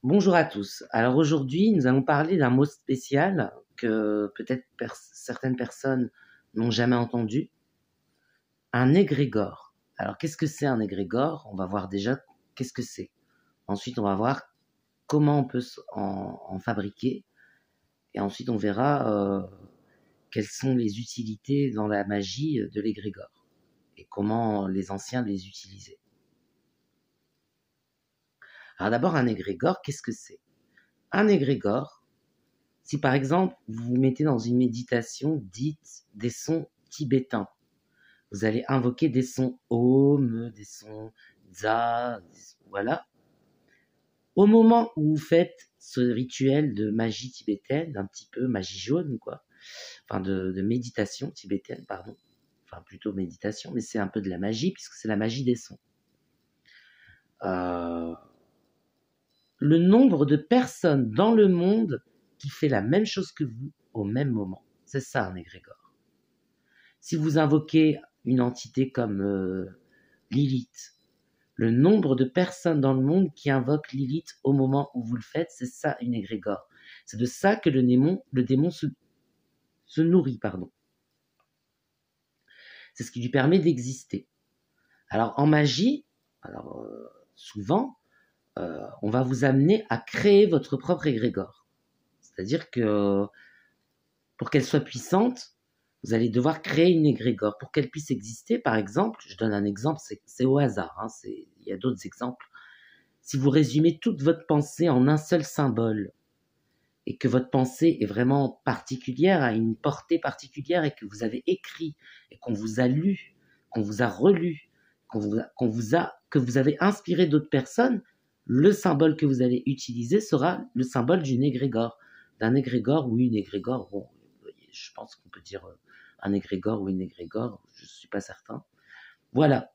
Bonjour à tous. Alors aujourd'hui, nous allons parler d'un mot spécial que peut-être certaines personnes n'ont jamais entendu, un égrégore. Alors qu'est-ce que c'est un égrégore? On va voir déjà qu'est-ce que c'est. Ensuite, on va voir comment on peut en fabriquer. Et ensuite, on verra quelles sont les utilités dans la magie de l'égrégore et comment les anciens les utilisaient. Alors d'abord, un égrégore, qu'est-ce que c'est? Un égrégore, si par exemple vous vous mettez dans une méditation dite des sons tibétains, vous allez invoquer des sons Om, des sons Za, voilà. Au moment où vous faites ce rituel de magie tibétaine, un petit peu magie jaune, quoi, enfin de méditation tibétaine, pardon, enfin plutôt méditation, mais c'est un peu de la magie puisque c'est la magie des sons. Le nombre de personnes dans le monde qui fait la même chose que vous au même moment, c'est ça un égrégore. Si vous invoquez une entité comme Lilith, le nombre de personnes dans le monde qui invoquent Lilith au moment où vous le faites, c'est ça une égrégore. C'est de ça que le démon se nourrit, pardon. C'est ce qui lui permet d'exister. Alors en magie, souvent, on va vous amener à créer votre propre égrégore. C'est-à-dire que pour qu'elle soit puissante, vous allez devoir créer une égrégore. Pour qu'elle puisse exister, par exemple, je donne un exemple, c'est au hasard, hein, il y a d'autres exemples. Si vous résumez toute votre pensée en un seul symbole, et que votre pensée est vraiment particulière, a une portée particulière, et que vous avez écrit, et qu'on vous a lu, qu'on vous a relu, que vous avez inspiré d'autres personnes, le symbole que vous allez utiliser sera le symbole d'une égrégore. D'un égrégore ou une égrégore, bon, je pense qu'on peut dire un égrégore ou une égrégore, je ne suis pas certain. Voilà,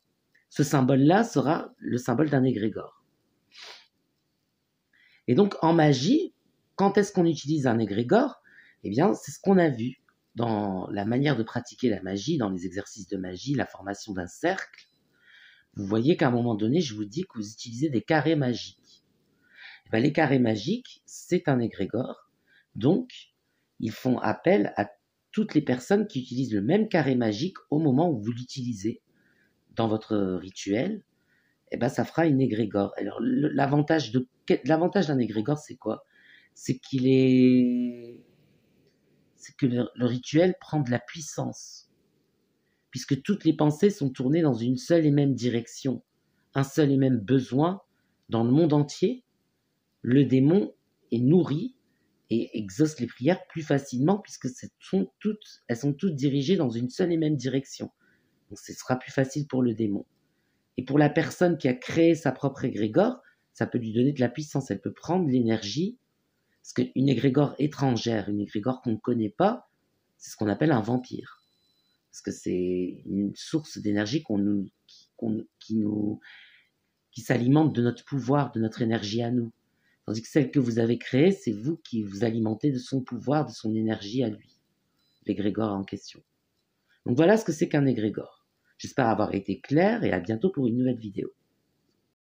ce symbole-là sera le symbole d'un égrégore. Et donc en magie, quand est-ce qu'on utilise un égrégore? Eh bien, c'est ce qu'on a vu dans la manière de pratiquer la magie, dans les exercices de magie, la formation d'un cercle. Vous voyez qu'à un moment donné, je vous dis que vous utilisez des carrés magiques. Et bien, les carrés magiques, c'est un égrégore. Donc, ils font appel à toutes les personnes qui utilisent le même carré magique au moment où vous l'utilisez dans votre rituel. Et ben, ça fera une égrégore. Alors, l'avantage d'un égrégore, c'est quoi? C'est que le rituel prend de la puissance, puisque toutes les pensées sont tournées dans une seule et même direction, un seul et même besoin dans le monde entier. Le démon est nourri et exauce les prières plus facilement, puisque elles sont toutes dirigées dans une seule et même direction. Donc ce sera plus facile pour le démon. Et pour la personne qui a créé sa propre égrégore, ça peut lui donner de la puissance. Elle peut prendre l'énergie, parce qu'une égrégore étrangère, une égrégore qu'on ne connaît pas, c'est ce qu'on appelle un vampire. Parce que c'est une source d'énergie qui s'alimente de notre pouvoir, de notre énergie à nous. Tandis que celle que vous avez créée, c'est vous qui vous alimentez de son pouvoir, de son énergie à lui, l'égrégore en question. Donc voilà ce que c'est qu'un égrégore. J'espère avoir été clair et à bientôt pour une nouvelle vidéo.